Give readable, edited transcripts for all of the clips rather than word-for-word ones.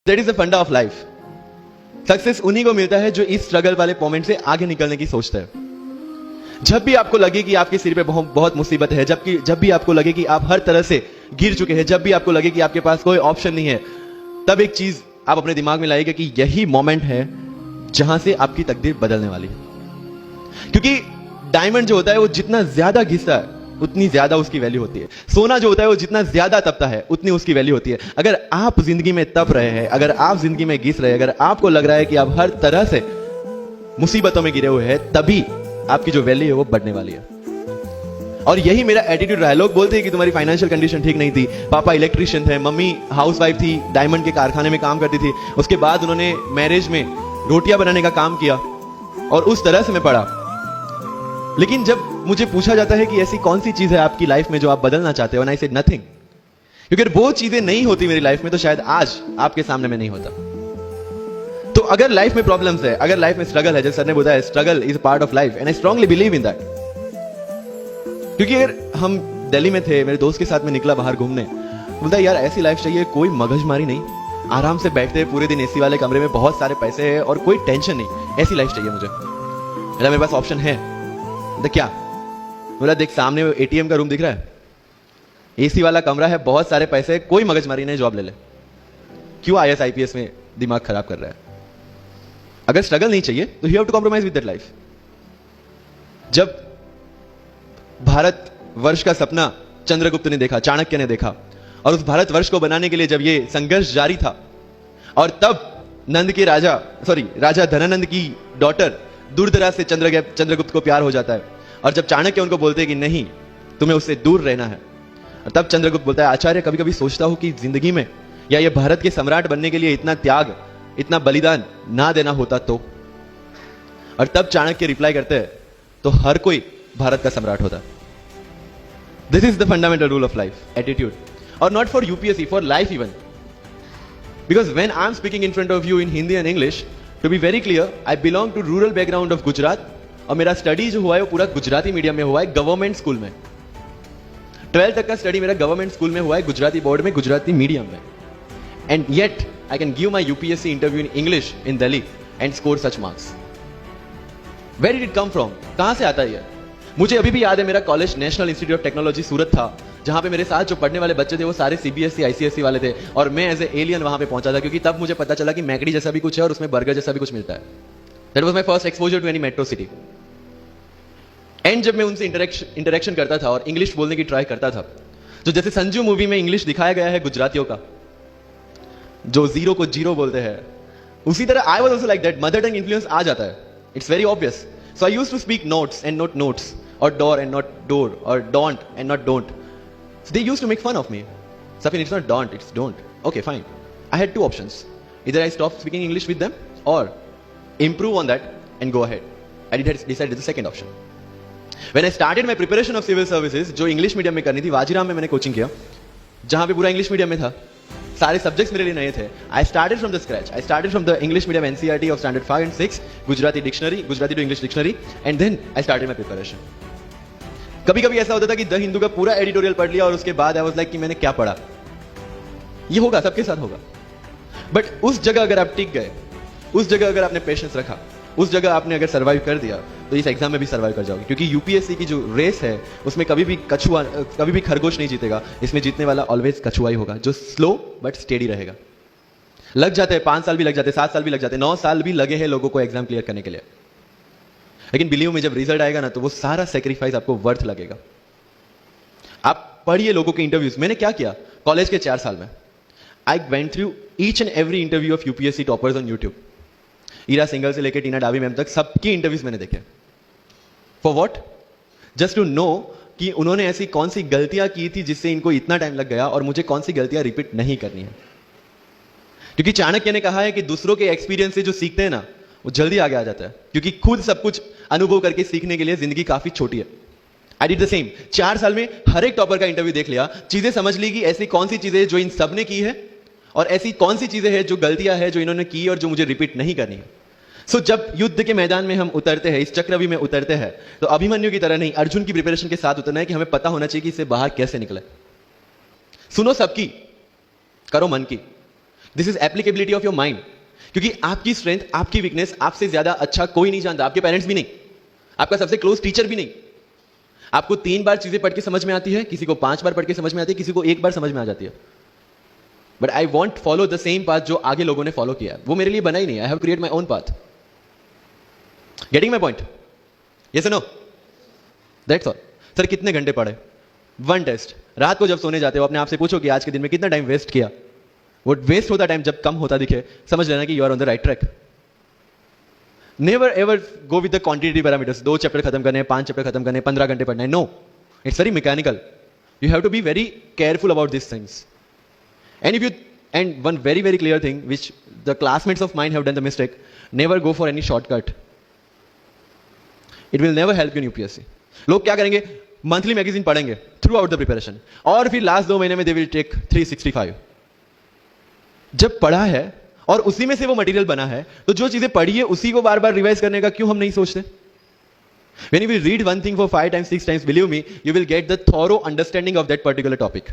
That is the फंडा of life. Success उन्हीं को मिलता है जो इस स्ट्रगल वाले मोमेंट से आगे निकलने की सोचता है। जब भी आपको लगे कि आपके सिर पे बहुत मुसीबत है, जब भी आपको लगे कि आप हर तरह से गिर चुके हैं, जब भी आपको लगे कि आपके पास कोई ऑप्शन नहीं है, तब एक चीज आप अपने दिमाग में लाइएगा कि यही मोमेंट है जहां से आपकी तकदीर बदलने वाली है। क्योंकि डायमंड जो होता है वो जितना ज्यादा घिसता है उतनी ज्यादा उसकी वैल्यू होती है। सोना जो होता है वो जितना ज्यादा तपता है उतनी उसकी वैल्यू होती है। अगर आप जिंदगी में तप रहे हैं, अगर आप जिंदगी में घिस रहे हैं, अगर आपको लग रहा है कि आप हर तरह से मुसीबतों में गिरे हुए हैं, तभी आपकी जो वैल्यू है वो बढ़ने वाली है। और यही मेरा एटीट्यूड रहा है। लोग बोलते हैं कि तुम्हारी फाइनेंशियल कंडीशन ठीक नहीं थी, पापा इलेक्ट्रिशियन थे, मम्मी हाउसवाइफ थी, डायमंड के कारखाने में काम करती थी, उसके बाद उन्होंने मैरिज में रोटियां बनाने का काम किया और उस तरह से मैं पढ़ा। लेकिन जब मुझे पूछा जाता है कि ऐसी कौन सी चीज है आपकी लाइफ में जो आप बदलना चाहते हो, एंड आई सेड नथिंग। क्योंकि अगर वो चीजें नहीं होती मेरी लाइफ में तो शायद आज आपके सामने मैं नहीं होता। तो अगर लाइफ में प्रॉब्लम्स है, अगर लाइफ में स्ट्रगल है, जैसे सर ने बताया struggle is part of life, and I strongly believe in that. क्योंकि अगर हम दिल्ली में थे, मेरे दोस्त के साथ में निकला बाहर घूमने, बोलता है यार ऐसी लाइफ चाहिए, कोई मगजमारी नहीं, आराम से बैठते हैं पूरे दिन एसी वाले कमरे में, बहुत सारे पैसे है और कोई टेंशन नहीं, ऐसी लाइफ चाहिए मुझे। मेरे पास ऑप्शन है। तो क्या बोला, देख सामने एटीएम का रूम दिख रहा है, एसी वाला कमरा है, बहुत सारे पैसे, कोई मगजमारी नहीं, जॉब ले ले। क्यों आईएएस आईपीएस में दिमाग खराब कर रहा है? अगर स्ट्रगल नहीं चाहिए तो you have to compromise with that life. जब भारत वर्ष का सपना चंद्रगुप्त ने देखा, चाणक्य ने देखा, और उस भारत वर्ष को बनाने के लिए जब ये संघर्ष जारी था, और तब राजा धनानंद की डॉटर दूरदराज से चंद्रगुप्त को प्यार हो जाता है, और जब चाणक्य उनको बोलते हैं कि नहीं तुम्हें उससे दूर रहना है, और तब चंद्रगुप्त बोलता है आचार्य कभी कभी सोचता हूं कि जिंदगी में या ये भारत के सम्राट बनने के लिए इतना त्याग, इतना बलिदान ना देना होता तो। और तब चाणक्य रिप्लाई करते हैं तो हर कोई भारत का सम्राट होता। This is the fundamental rule of life, attitude, और not for UPSC, for life even. Because when I am speaking in front of you in Hindi and English, to be very clear, I belong to rural background of Gujarat, और मेरा study जो हुआ है वो पूरा Gujarati medium में हुआ है, गवर्नमेंट स्कूल में। 12th तक का स्टडी मेरा गवर्नमेंट स्कूल में हुआ है, गुजराती बोर्ड में, गुजराती मीडियम में। And yet I can give my UPSC interview in English in Delhi and score such marks. Where did it come from? कहां से आता है ये? मुझे अभी भी याद है, मेरा college national institute of technology Surat था, जहां पे मेरे साथ जो पढ़ने वाले बच्चे थे वो सारे सीबीएसई आईसीएसई वाले थे, और मैं एज ए एलियन वहां पे पहुंचा था, क्योंकि तब मुझे पता चला कि मैकडी जैसा भी कुछ है और उसमें बर्गर जैसा भी कुछ मिलता है। That was my first exposure to any metro city. And जब मैं उनसे इंटरेक्शन करता था और इंग्लिश बोलने की ट्राई करता था, जो जैसे संजू मूवी में इंग्लिश दिखाया गया है गुजरातियों का, जो जीरो को जीरो बोलते हैं, उसी तरह I was also like that. Mother tongue influence आ जाता है, it's very obvious. So I used to speak notes and not notes, और डोर एंड नॉट डोर, और don't and not don't. So they used to make fun of me. Safin, it's not don't, it's don't. Okay, fine. I had two options. Either I stop speaking English with them or improve on that and go ahead. I decided the second option. When I started my preparation of civil services, जो English medium में करनी थी, वाजीराम में मैंने coaching किया, जहां पे पूरा इंग्लिश मीडियम में था, सारे सब्जेक्ट्स मेरे लिए नए थे। I started from the scratch. I started from the English medium NCERT of standard 5 and 6, Gujarati dictionary, Gujarati to English dictionary, and then I started my preparation. कभी कभी ऐसा होता था कि द हिंदू का पूरा एडिटोरियल पढ़ लिया और उसके बाद आई वाज लाइक कि मैंने क्या पढ़ा। ये होगा, सबके साथ होगा। बट उस जगह अगर आप टिक गए, उस जगह अगर आपने पेशेंस रखा, उस जगह आपने अगर सर्वाइव कर दिया, तो इस एग्जाम में भी सर्वाइव कर जाओगे। क्योंकि यूपीएससी की जो रेस है उसमें कभी भी खरगोश नहीं जीतेगा, इसमें जीतने वाला ऑलवेज कछुआ ही होगा, जो स्लो बट स्टेडी रहेगा। लग जाते हैं 5 साल भी लग जाते हैं, 7 साल भी लग जाते हैं, 9 साल भी लगे हैं लोगों को एग्जाम क्लियर करने के लिए। लेकिन बिलीव में जब रिजल्ट आएगा ना, तो वो सारा सेक्रीफाइस आपको वर्थ लगेगा। आप पढ़िए लोगों के इंटरव्यूज। मैंने क्या किया कॉलेज के 4 साल में, I went through each and every interview of UPSC toppers on YouTube. Ira Singhal से लेकर टीना डावी मैम तक सबकी इंटरव्यूज मैंने देखे। For what? Just to know कि उन्होंने ऐसी कौन सी गलतियां की थी जिससे इनको इतना टाइम लग गया, और मुझे कौन सी गलतियां रिपीट नहीं करनी है। क्योंकि चाणक्य ने कहा है कि दूसरों के एक्सपीरियंस से जो सीखते हैं ना, वो जल्दी आगे आ जाता है, क्योंकि खुद सब कुछ अनुभव करके सीखने के लिए जिंदगी काफी छोटी है। I did the same. 4 साल में हर एक टॉपर का इंटरव्यू देख लिया, चीजें समझ ली कि ऐसी कौन सी चीजें जो इन सब ने की है, और ऐसी कौन सी चीजें हैं जो गलतियां हैं जो इन्होंने की और जो मुझे रिपीट नहीं करनी है। सो जब युद्ध के मैदान में हम उतरते हैं, इस चक्रव्यूह में उतरते हैं, तो अभिमन्यु की तरह नहीं, अर्जुन की प्रिपरेशन के साथ उतरना है कि हमें पता होना चाहिए कि इससे बाहर कैसे निकले। सुनो सबकी, करो मन की। This is applicability of your mind, क्योंकि आपकी स्ट्रेंथ, आपकी वीकनेस आपसे ज्यादा अच्छा कोई नहीं जानता, आपके पेरेंट्स भी नहीं, आपका सबसे क्लोज टीचर भी नहीं। आपको 3 बार चीजें पढ़ के समझ में आती है, किसी को 5 बार पढ़ के समझ में आती है, किसी को 1 बार समझ में आ जाती है। But I want follow the same path जो आगे लोगों ने फॉलो किया है, वो मेरे लिए बना ही नहीं। I have create my own path. Getting my point? Yes no? That's all. Sir कितने घंटे पढ़े? 1 टेस्ट। रात को जब सोने जाते हो अपने आप से पूछो कि आज के दिन में कितना टाइम वेस्ट किया। वो वेस्ट होता टाइम जब कम होता दिखे, समझ लेना कि you are on the right track. Never ever go with the quantity parameters. 2 chapter खत्म करने, 5 चैप्टर खत्म करने, 15 घंटे पढ़ना है। No, it's very mechanical. You have to be very careful about this things. And one very very clear thing which the classmates of mine have done the mistake: never go for any shortcut. It will never help you in UPSC. लोग क्या करेंगे? Monthly magazine पढ़ेंगे through out the preparation, और फिर last 2 महीने में they will take 365। जब पढ़ा है और उसी में से वो मटेरियल बना है, तो जो चीजें पढ़ी है उसी को बार बार रिवाइज करने का क्यों हम नहीं सोचते? When you will read one thing for 5 times, 6 times, believe me, you will get the thorough understanding of that particular topic.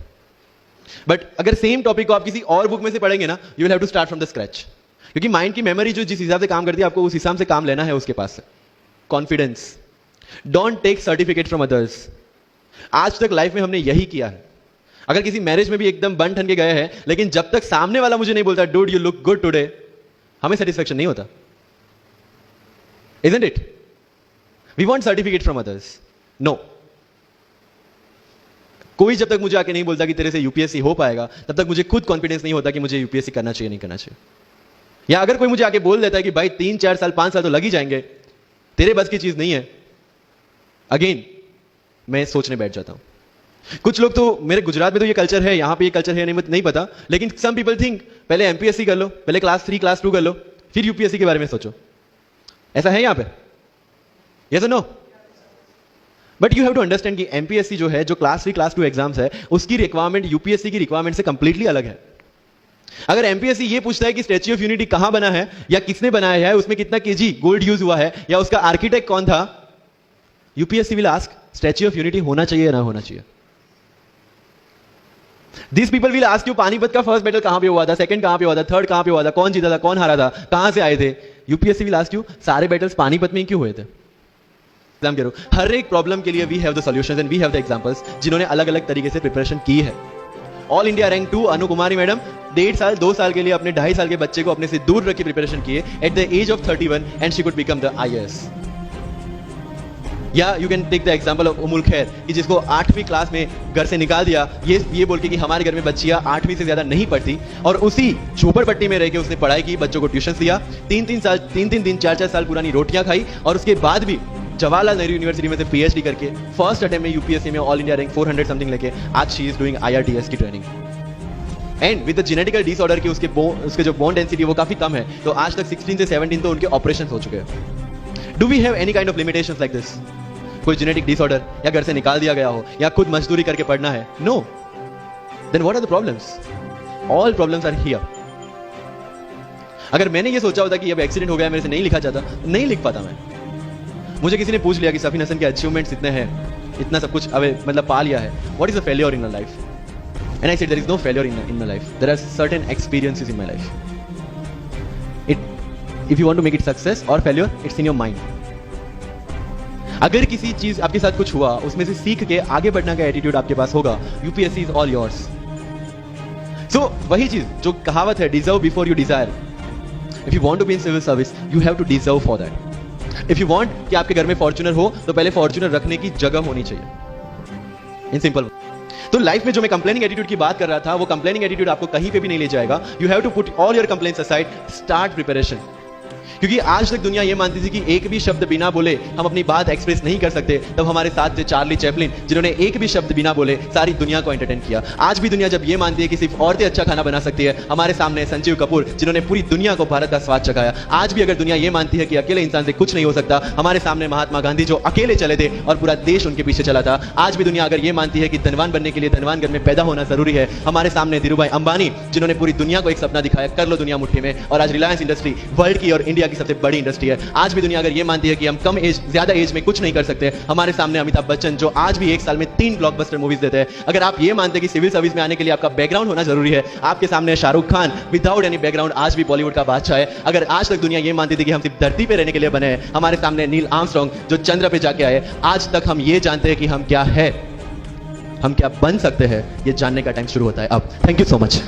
But अगर सेम टॉपिक को आप किसी और बुक में से पढ़ेंगे ना, you will have to start from the scratch, क्योंकि माइंड की मेमोरी जो जिस हिसाब से काम करती है, आपको उस हिसाब से काम लेना है उसके पास से। Confidence. Don't take certificate from others. आज तक लाइफ में हमने यही किया है। अगर किसी मैरिज में भी एकदम बन ठन के गए हैं, लेकिन जब तक सामने वाला मुझे नहीं बोलता dude you look good today, हमें सेटिस्फेक्शन नहीं होता। Isn't it? We want certificate from others. No, कोई जब तक मुझे आके नहीं बोलता कि तेरे से यूपीएससी हो पाएगा, तब तक मुझे खुद कॉन्फिडेंस नहीं होता कि मुझे यूपीएससी करना चाहिए नहीं करना चाहिए। या अगर कोई मुझे आके बोल देता है कि भाई 3, 4 साल 5 साल तो लग ही जाएंगे, तेरे बस की चीज नहीं है, अगेन मैं सोचने बैठ जाता हूं। कुछ लोग तो, मेरे गुजरात में तो ये कल्चर है, यहां पे ये कल्चर है नहीं पता, लेकिन सम पीपल थिंक पहले एमपीएससी कर लो, पहले क्लास 3 क्लास 2 कर लो, फिर यूपीएससी के बारे में सोचो। ऐसा है यहां पे? यस और no? But you have to understand कि एमपीएससी जो है, जो क्लास 3 क्लास 2 एग्जाम्स है, उसकी रिक्वायरमेंट यूपीएससी की रिक्वायरमेंट से कंप्लीटली अलग है। अगर एमपीएससी ये पूछता है कि स्टैच्यू ऑफ यूनिटी कहां बना है या किसने बनाया है, उसमें कितना केजी गोल्ड यूज हुआ है या उसका आर्किटेक्ट कौन था, UPSC will ask statue of unity होना चाहिए या ना होना चाहिए। This people will ask you Panipat का फर्स्ट बैटल कहां पे हुआ था, सेकंड कहां पे हुआ था, थर्ड कहां पे हुआ था, कौन जीता था, कौन हारा था, कहां से आए थे। यूपीएससी विल आस्क यू सारे बैटल्स पानीपत में क्यों हुए थे। हर एक प्रॉब्लम के लिए we have the solutions and we have the examples, जिन्होंने अलग अलग तरीके से प्रिपरेशन की है। All India rank 2 Anu Kumari madam 1.5 साल 2 साल के लिए अपने 2.5 साल के बच्चे को अपने से दूर रख के प्रिपरेशन किए at the age of 31 and she could become the IAS। या you can take the example of Ummul Kher, कि जिसको 8वीं क्लास में घर से निकाल दिया, ये बोल के कि हमारे घर में बच्चियां 8वीं से ज्यादा नहीं पढ़ती, और उसी झोपड़पट्टी में रह के उसने पढ़ाई की, बच्चों को ट्यूशन दिया, 3-3 दिन 4-4 साल पुरानी रोटियां खाई, और उसके बाद भी जवाहरलाल नेहरू यूनिवर्सिटी में से PhD करके फर्स्ट अटेम्प्ट में यूपीएससी में ऑल इंडिया रैंक 400 समथिंग लेके आज शी इज डूइंग IRTS की training. And with the genetical disorder की उसके जो बोन डेंसिटी वो काफी कम है, तो आज तक 16 से 17 तो उनके ऑपरेशन हो चुके हैं। Do we have any kind of limitations like this? कोई जेनेटिक डिसऑर्डर या घर से निकाल दिया गया हो या खुद मजदूरी करके पढ़ना है? No. Then what are the problems? All problems are here. अगर मैंने ये सोचा होता कि अब एक्सीडेंट हो गया, मेरे से नहीं लिखा जाता, नहीं लिख पाता मैं। मुझे किसी ने पूछ लिया कि सफीन हसन के अचीवमेंट्स इतने हैं, इतना सब कुछ मतलब पा लिया है, what is the failure in life? And I said there is no failure in my life, there are certain experiences in my life. If you want to make it success or failure, it's in your mind. अगर किसी चीज आपके साथ कुछ हुआ, उसमें से सीख के आगे बढ़ने का एटीट्यूड आपके पास होगा, UPSC is all yours. So वही चीज जो कहावत है, deserve before you desire. If you want to be in civil service, you have to deserve for that. If you want कि आपके घर में फॉर्च्यूनर हो, तो पहले फॉर्च्यूनर रखने की जगह होनी चाहिए। In simple. तो लाइफ में जो मैं कंप्लेनिंग एटीट्यूड की बात कर रहा था, वो कंप्लेनिंग एटीट्यूड आपको कहीं पे भी नहीं ले जाएगा। You have to put all your complaints aside, start preparation. क्योंकि आज तक दुनिया ये मानती थी कि एक भी शब्द बिना बोले हम अपनी बात एक्सप्रेस नहीं कर सकते। तब हमारे साथ थे चार्ली चैपलिन, जिन्होंने एक भी शब्द बिना बोले सारी दुनिया को एंटरटेन किया। आज भी दुनिया जब ये मानती है कि सिर्फ औरतें अच्छा खाना बना सकती है, हमारे सामने संजीव कपूर, जिन्होंने पूरी दुनिया को भारत का स्वाद चखाया। आज भी अगर दुनिया ये मानती है कि अकेले इंसान से कुछ नहीं हो सकता, हमारे सामने महात्मा गांधी, जो अकेले चले थे और पूरा देश उनके पीछे चला था। आज भी दुनिया अगर ये मानती है कि धनवान बनने के लिए धनवान घर में पैदा होना जरूरी है, हमारे सामने धीरूभाई अंबानी, जिन्होंने पूरी दुनिया को एक सपना दिखाया, कर लो दुनिया मुट्ठी में, और आज रिलायंस इंडस्ट्री वर्ल्ड की और इंडिया की सबसे बड़ी इंडस्ट्री है। आज भी दुनिया अगर ये मानती है कि हम कम एज, ज्यादा एज में कुछ नहीं कर सकते, हमारे सामने अमिताभ बच्चन जो आज भी एक साल में 3 ब्लॉकबस्टर मूवीज देते हैं। अगर आप ये मानते हैं कि सिविल सर्विस में आने के लिए आपका बैकग्राउंड होना जरूरी है, आपके सामने Shahrukh Khan without any background आज भी बॉलीवुड का बादशाह है। अगर आज तक दुनिया ये मानती थी कि हम सिर्फ धरती पे रहने के लिए बने हैं, हमारे सामने नील आर्मस्ट्रांग जो चंद्र पे जाके आए, आज तक हम ये जानते हैं कि हम क्या है, हम क्या बन सकते हैं, ये जानने का टाइम शुरू होता है अब। Thank you so much.